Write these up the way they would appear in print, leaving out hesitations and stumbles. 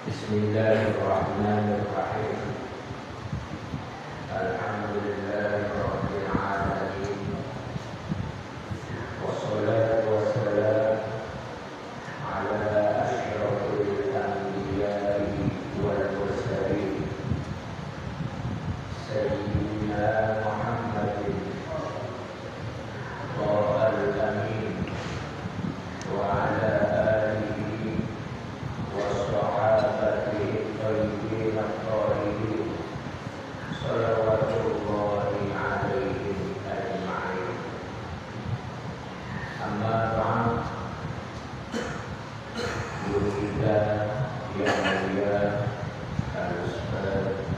Bismillahirrahmanirrahim. Alhamdulillahirabbil alamin. Wassalatu wassalamu ala asyrafil anbiya'i wal mursalin sayyidina Muhammadin al amin wa ala alihi wa sahabatihi thayyibin at-tahirin salawatullahi alaihim ajma'in. Amma ba'd. Guru kita yang mulia Al-Ustaz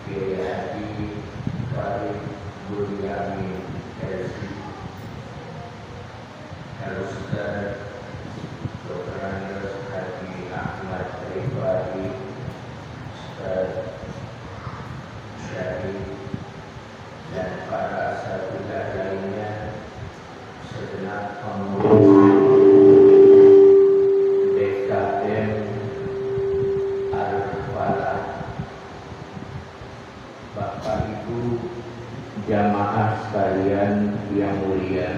Kiai Haji Farid Buryamin LC, Al-Ustaz Dr. Haji Ahmad Rifai, Ustaz Syahid, dan para asatidzah lainnya, segenap pengurus DKM Al-Falah, Bapak Ibu jamaah sekalian yang mulia,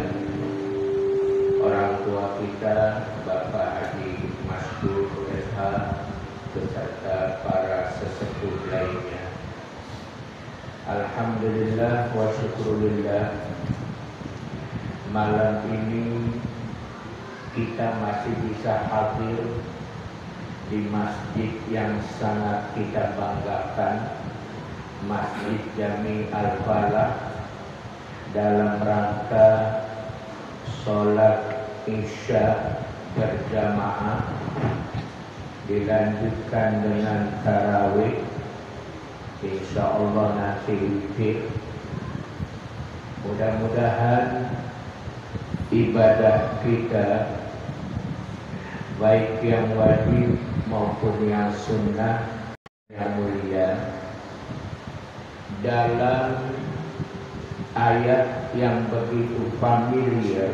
orang tua kita Bapak Haji Masdur SH beserta para sesepuh lainnya. Alhamdulillah wa syukurillah, malam ini kita masih bisa hadir di masjid yang sangat kita banggakan, Masjid Jami Al-Falah, dalam rangka sholat Isya berjamaah dilanjutkan dengan tarawih, insyaallah nanti witir. Mudah-mudahan ibadah kita baik yang wajib maupun yang sunnah yang mulia dalam ayat yang begitu familiar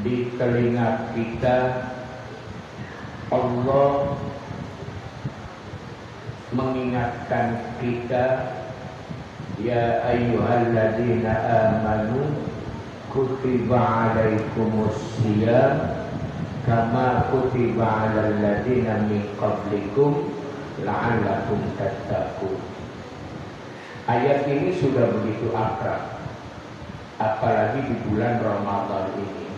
di telinga kita. Allah mengingatkan kita, ya ayyuhalladzina amanu kutiba alaikumus shiyam kama kutiba alal ladzina min qablikum la'allakum tattaqun. Ayat ini sudah begitu akrab, apalagi di bulan Ramadan ini.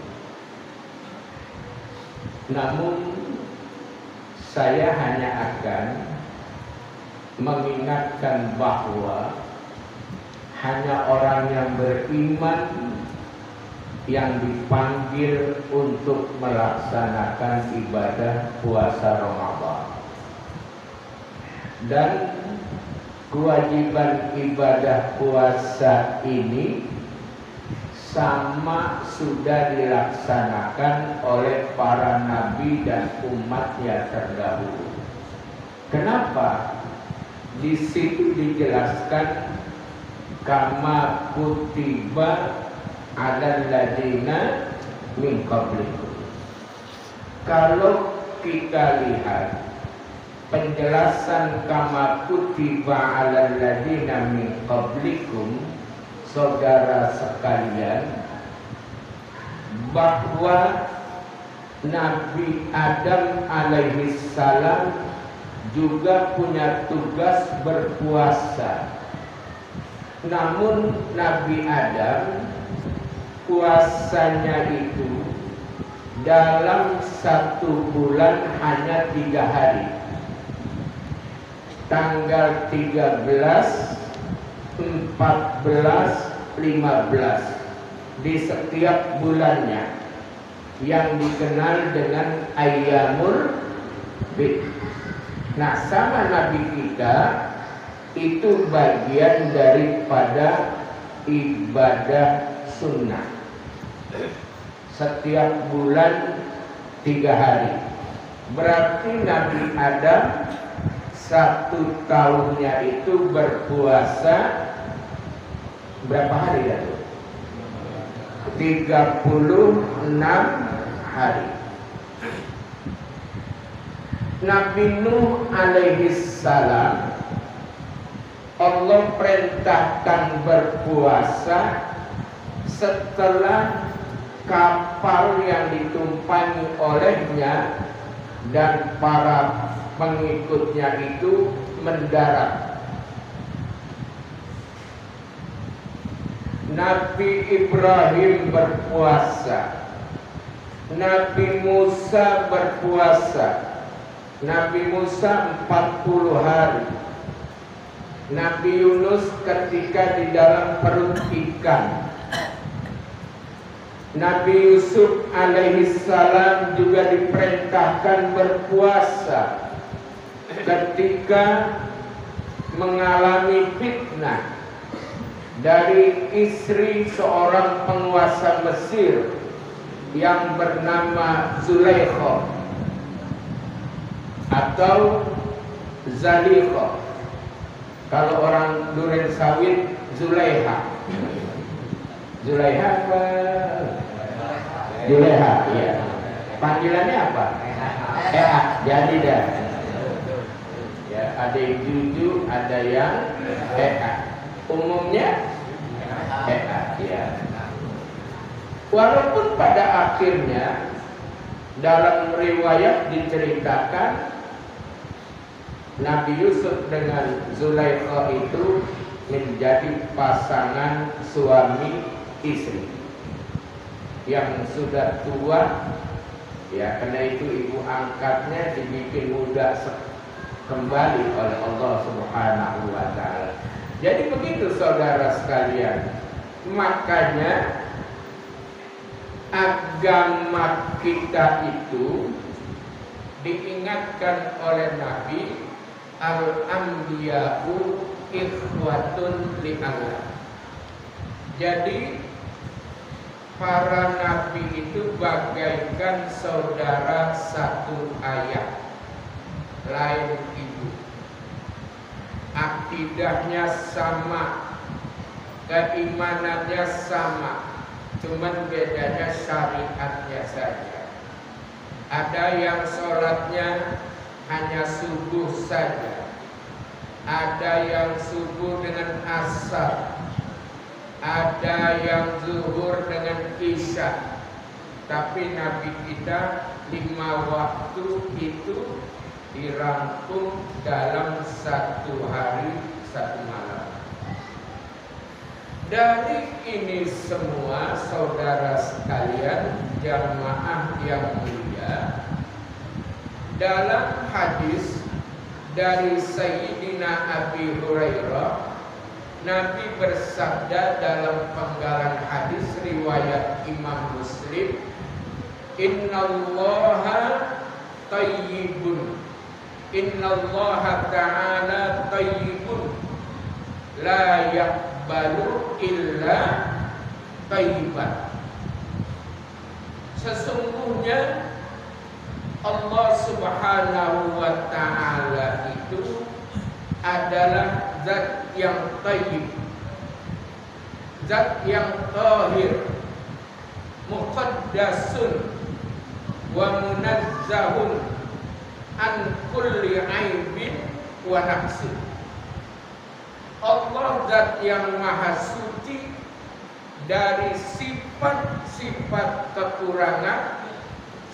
Namun saya hanya akan mengingatkan bahwa hanya orang yang beriman yang dipanggil untuk melaksanakan ibadah puasa Ramadan. Dan kewajiban ibadah puasa ini sama sudah dilaksanakan oleh para nabi dan umatnya terdahulu. Kenapa? Di situ dijelaskan kama kutiba alal ladzina min qablikum. Kalau kita lihat penjelasan kama kutiba alal ladzina min qablikum, saudara sekalian, bahwa Nabi Adam alaihi salam juga punya tugas berpuasa. Namun Nabi Adam puasanya itu dalam satu bulan hanya 3 hari, tanggal 13, 14, 15 di setiap bulannya, yang dikenal dengan Ayyamul Bid. Nah, sama Nabi kita itu bagian daripada ibadah sunnah. Setiap bulan 3 hari. Berarti Nabi Adam 1 tahunnya itu berpuasa berapa hari ya? 36 hari. Nabi Nuh alaihi salam Allah perintahkan berpuasa setelah kapal yang ditumpangi olehnya dan para pengikutnya itu mendarat. Nabi Ibrahim berpuasa, Nabi Musa berpuasa, Nabi Musa 40 hari, Nabi Yunus ketika di dalam perut ikan, Nabi Yusuf alaihi salam juga diperintahkan berpuasa ketika mengalami fitnah dari istri seorang penguasa Mesir yang bernama Zulaikha atau Zalikha. Kalau orang Duren Sawit, Zulaiha. Zulaiha apa? Zulaiha, iya. Panggilannya apa? Jadi dah. Ya, ada yang jujur, ada yang umumnya ya. Walaupun pada akhirnya dalam riwayat diceritakan Nabi Yusuf dengan Zulaikha itu menjadi pasangan suami istri yang sudah tua, ya, karena itu ibu angkatnya dibikin muda kembali oleh Allah Subhanahu wa ta'ala. Jadi begitu saudara sekalian, makanya agama kita itu diingatkan oleh Nabi, al-anbiya'u ikhwatun li'allah. Jadi para nabi itu bagaikan saudara satu ayah, lain ibu. Akidahnya sama, keimanannya sama, cuman bedanya syariatnya saja. Ada yang sholatnya hanya subuh saja, ada yang subuh dengan asar, ada yang zuhur dengan isya. Tapi Nabi kita 5 waktu itu dirangkum dalam 1 hari 1 malam. Dari ini semua saudara sekalian, jamaah yang mulia, dalam hadis dari Sayyidina Abi Hurairah, Nabi bersabda dalam penggalan hadis riwayat Imam Muslim, Innallaha tayyibun, Innallaha ta'ala tayyibun, la yaqbalu illa tayyiban. Sesungguhnya Allah Subhanahu wa ta'ala itu adalah zat yang tayyib, zat yang tahir, muqaddasun wa munazzahun an kulli aibin wa naqsin. Allah zat yang maha suci dari sifat-sifat kekurangan,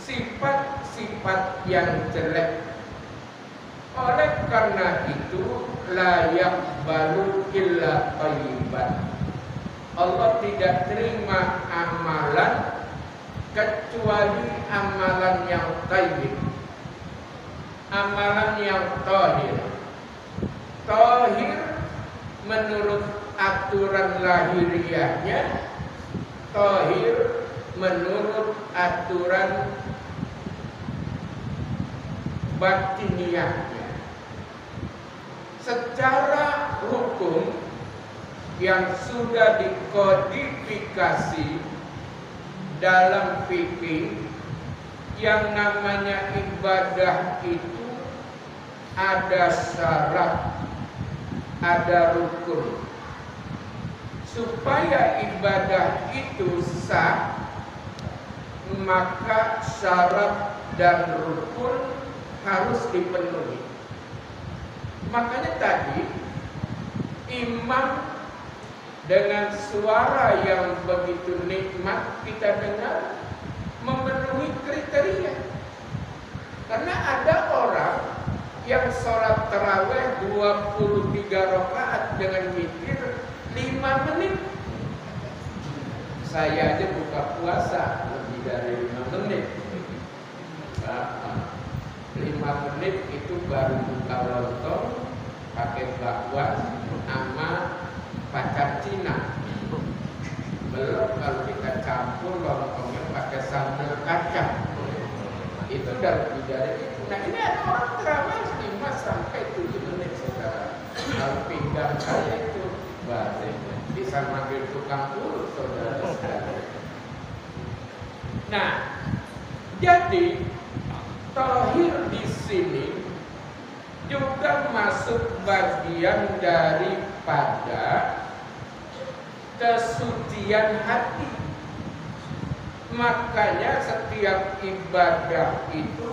sifat-sifat yang jelek. Oleh karena itu la yaqbalu illa thayyiban. Allah tidak terima amalan kecuali amalan yang thayyib, amalan yang tahir. Tahir menurut aturan lahiriahnya, tahir menurut aturan batiniahnya. Secara hukum yang sudah dikodifikasi dalam fikih, yang namanya ibadah itu ada syarat, ada rukun. Supaya ibadah itu sah, maka syarat dan rukun harus dipenuhi. Makanya tadi imam dengan suara yang begitu nikmat kita dengar memenuhi kriteria. Karena ada orang yang sholat taraweh 23 rakaat dengan witir 5 menit. Saya aja buka puasa lebih dari 5 menit. 5 menit itu baru buka lontong pakai bakwan sama pacar Cina. Belum kalau kita campur lontongnya pakai sambal kacang. Itu lebih dari itu. Nah ini ada orang terawih 5 sampai 7 menit saudara. Kalau pinggang saya itu balik bisa manggil tukang urut saudara. Nah, jadi tauhid di sini juga masuk bagian daripada kesucian hati. Makanya setiap ibadah itu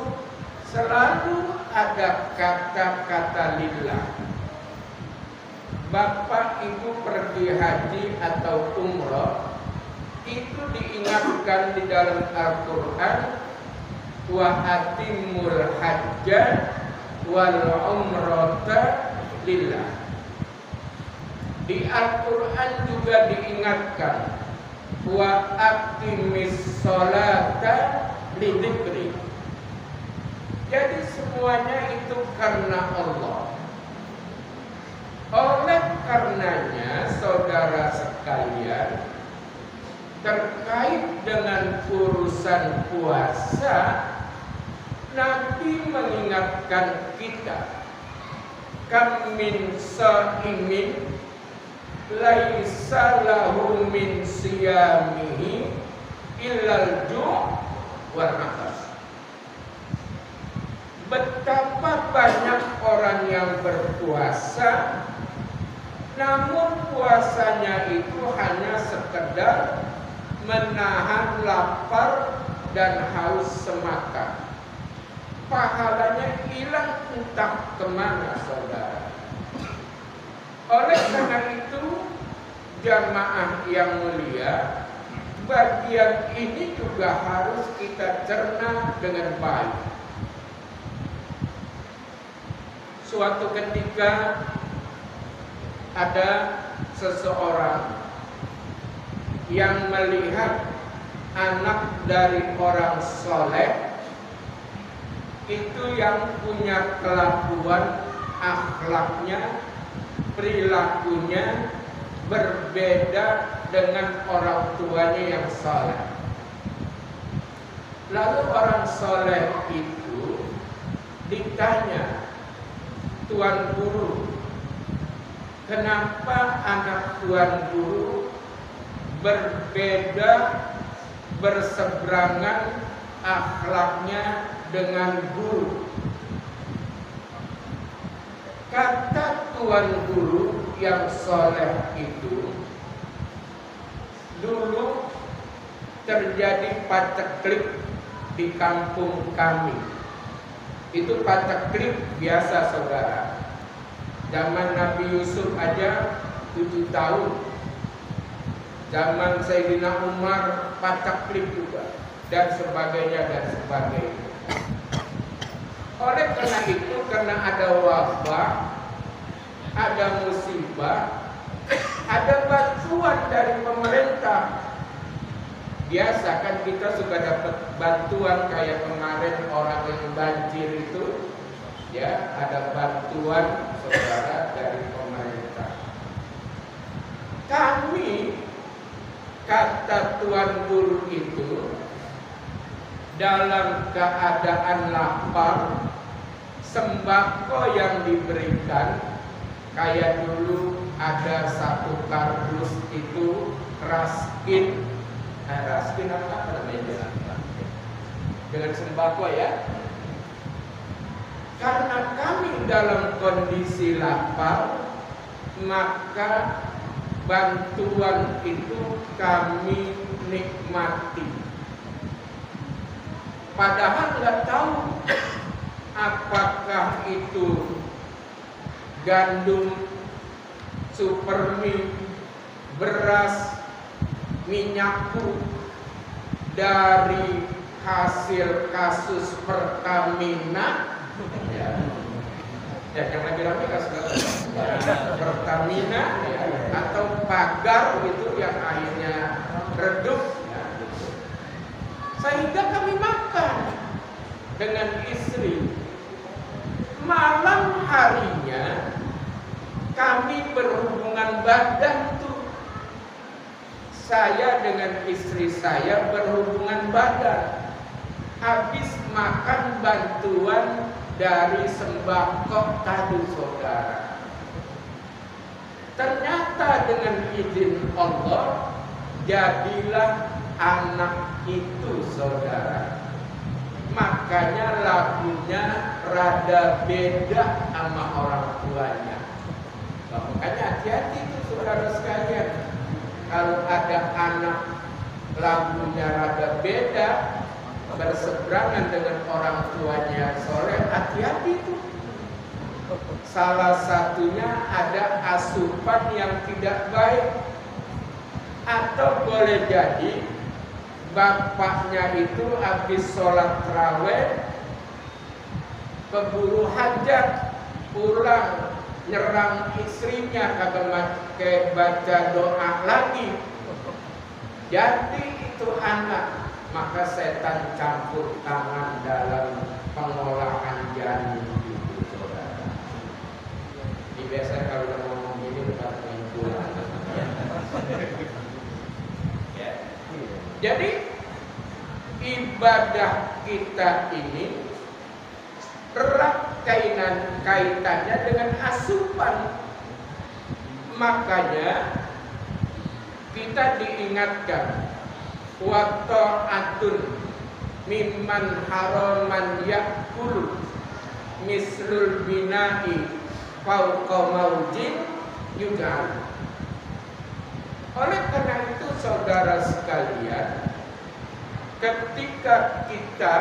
selalu ada kata-kata lillah. Bapak Ibu pergi haji atau umrah itu diingatkan di dalam Al-Quran, wa atimul hajja wal umrata lillah. Di Al-Quran juga diingatkan, wa aqimis sholata lidzikri. Jadi semuanya itu karena Allah. Oleh karenanya saudara sekalian, terkait dengan urusan puasa, Nabi mengingatkan kita, kam min shaimin laisa lahu min siyamihi illal ju' wal 'atas. Betapa banyak orang yang berpuasa, namun puasanya itu hanya sekedar menahan lapar dan haus semata. Pahalanya hilang entah kemana saudara. Oleh karena itu jamaah yang mulia, bagian ini juga harus kita cerna dengan baik. Suatu ketika ada seseorang yang melihat anak dari orang soleh itu yang punya kelakuan, akhlaknya, perilakunya berbeda dengan orang tuanya yang soleh. Lalu orang soleh itu ditanya, Tuan Guru, kenapa anak Tuan Guru berbeda, berseberangan akhlaknya dengan guru? Kata Tuan Guru yang soleh itu, dulu terjadi paceklik di kampung kami. Itu paceklik biasa saudara. Zaman Nabi Yusuf aja 7 tahun. Zaman Sayyidina Umar paceklik juga, dan sebagainya dan sebagainya. Oleh karena itu, karena ada wabah, ada musibah, ada bantuan dari pemerintah. Biasa kan kita suka dapat bantuan kayak kemarin orang yang banjir itu, ya ada bantuan saudara dari pemerintah. Kami, kata Tuan Guru itu, dalam keadaan lapar, sembako yang diberikan kayak dulu ada 1 kardus itu raskin. Raskin apa namanya? Dengan sembako ya. Karena kami dalam kondisi lapar, maka bantuan itu kami nikmati. Padahal nggak tahu apakah itu gandum, supermi, beras, minyak dari hasil kasus Pertamina, ya yang lagi ramai kasus Pertamina, ya, atau pagar itu yang akhirnya redup, ya, gitu. Sehingga kami makan dengan istri. Malam harinya kami berhubungan badan tuh. Saya dengan istri saya berhubungan badan. Habis makan bantuan dari sembako tadi, saudara. Ternyata dengan izin Allah jadilah anak itu, saudara. Makanya lagunya rada beda sama orang tuanya. Makanya hati-hati itu, saudara sekalian. Kalau ada anak lagunya rada beda, berseberangan dengan orang tuanya soleh, hati-hati itu. Salah satunya ada asupan yang tidak baik, atau boleh jadi bapaknya itu habis sholat tarawih keburu hajat, pulang nyerang istrinya, kagak baca doa lagi. Jadi itu anak, maka setan campur tangan dalam pengolahan janin itu, saudara. Ini biasanya kalau udah ngomong gini udah pulang. Jadi ibadah kita ini erat kaitannya dengan asupan. Makanya kita diingatkan wa ta'atun mimman haraman yakulu mislul bina'i fauqa maujin yudhal. Oleh karena itu, saudara sekalian, ketika kita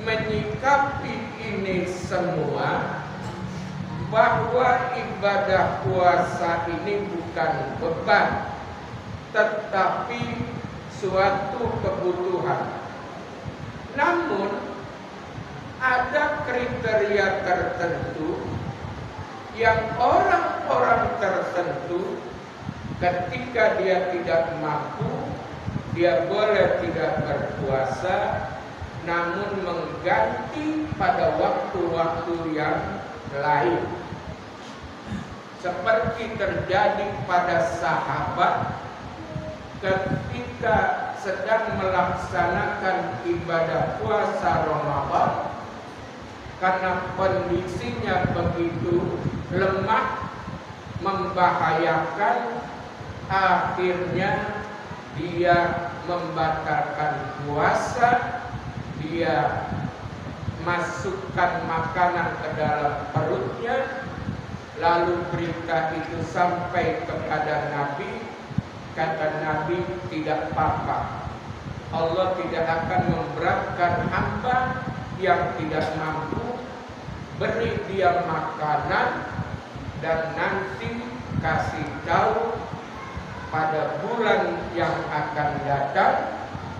menyikapi ini semua, bahwa ibadah puasa ini bukan beban, tetapi suatu kebutuhan. Namun ada kriteria tertentu yang orang-orang tertentu ketika dia tidak mampu, dia boleh tidak berpuasa, namun mengganti pada waktu-waktu yang lain. Seperti terjadi pada sahabat ketika sedang melaksanakan ibadah puasa Ramadan, karena kondisinya begitu lemah, membahayakan, akhirnya dia membatalkan puasa. Dia masukkan makanan ke dalam perutnya, lalu berita itu sampai kepada Nabi. Kata Nabi, tidak apa-apa, Allah tidak akan memberatkan hamba yang tidak mampu. Beri dia makanan dan nanti kasih tahu pada bulan yang akan datang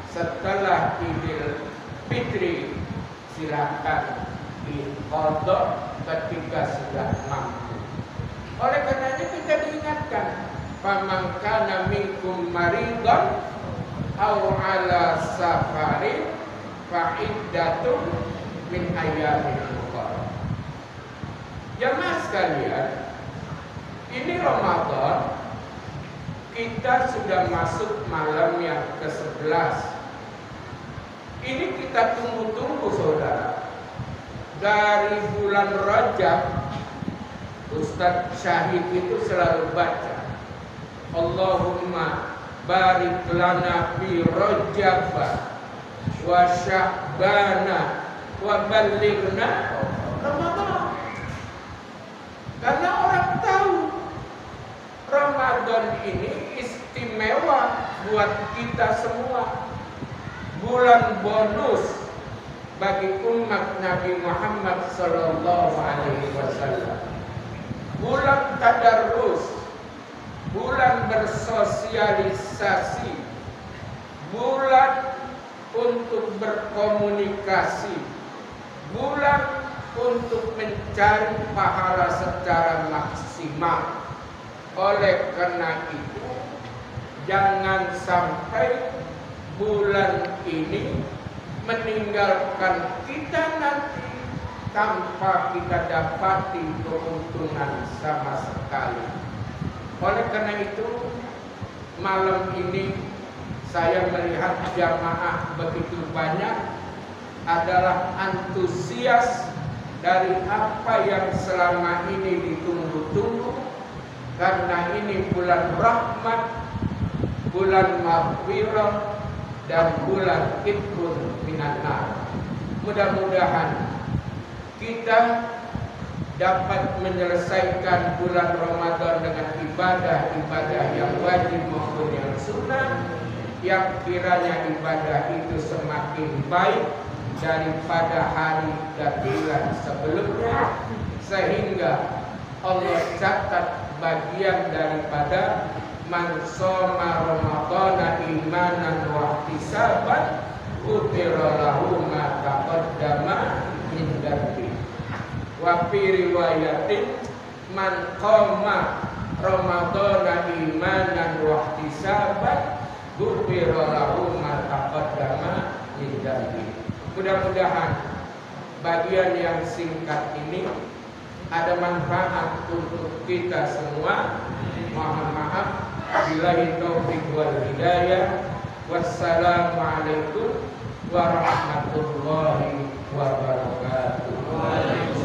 setelah Idul Fitri, silakan diqadha ketika sudah mampu. Oleh karenanya kita diingatkan, faman kana minkum maridon aw ala safarin fa iddatun min ayyamin ukhra. Jamaah sekalian, ini Ramadan, kita sudah masuk malam yang ke-11. Ini kita tunggu-tunggu, saudara. Dari bulan Rajab, Ustadz Syahid itu selalu baca, Allahumma barik lana fi Rajab wa Sya'bana wa ballighna Ramadan. Karena orang tahu Ramadan ini istimewa buat kita semua. Bulan bonus bagi umat Nabi Muhammad Muhammad sallallahu alaihi wasallam. Bulan tadarus, bulan bersosialisasi, bulan untuk berkomunikasi, bulan untuk mencari pahala secara maksimal. Oleh karena itu, jangan sampai bulan ini meninggalkan kita nanti tanpa kita dapati keuntungan sama sekali. Oleh karena itu, malam ini saya melihat jamaah begitu banyak adalah antusias dari apa yang selama ini ditunggu-tunggu, karena ini bulan rahmat, bulan maghfirah, dan bulan itqun minan nar. Mudah-mudahan kita dapat menyelesaikan bulan Ramadan dengan ibadah-ibadah yang wajib maupun yang sunnah, yang kiranya ibadah itu semakin baik daripada hari dan bulan sebelumnya, sehingga Allah catat bagian daripada man shoma ramadhana imanan wa ihtisaban ghufira lahu ma taqaddama min dzambi. Wa fi riwayatin man qama ramadhana imanan wa ihtisaban ghufira lahu ma taqaddama min dzambi. Mudah-mudahan bagian yang singkat ini ada manfaat untuk kita semua. Mohon maaf. Billahi taufiq wal hidayah. Wassalamualaikum warahmatullahi wabarakatuh.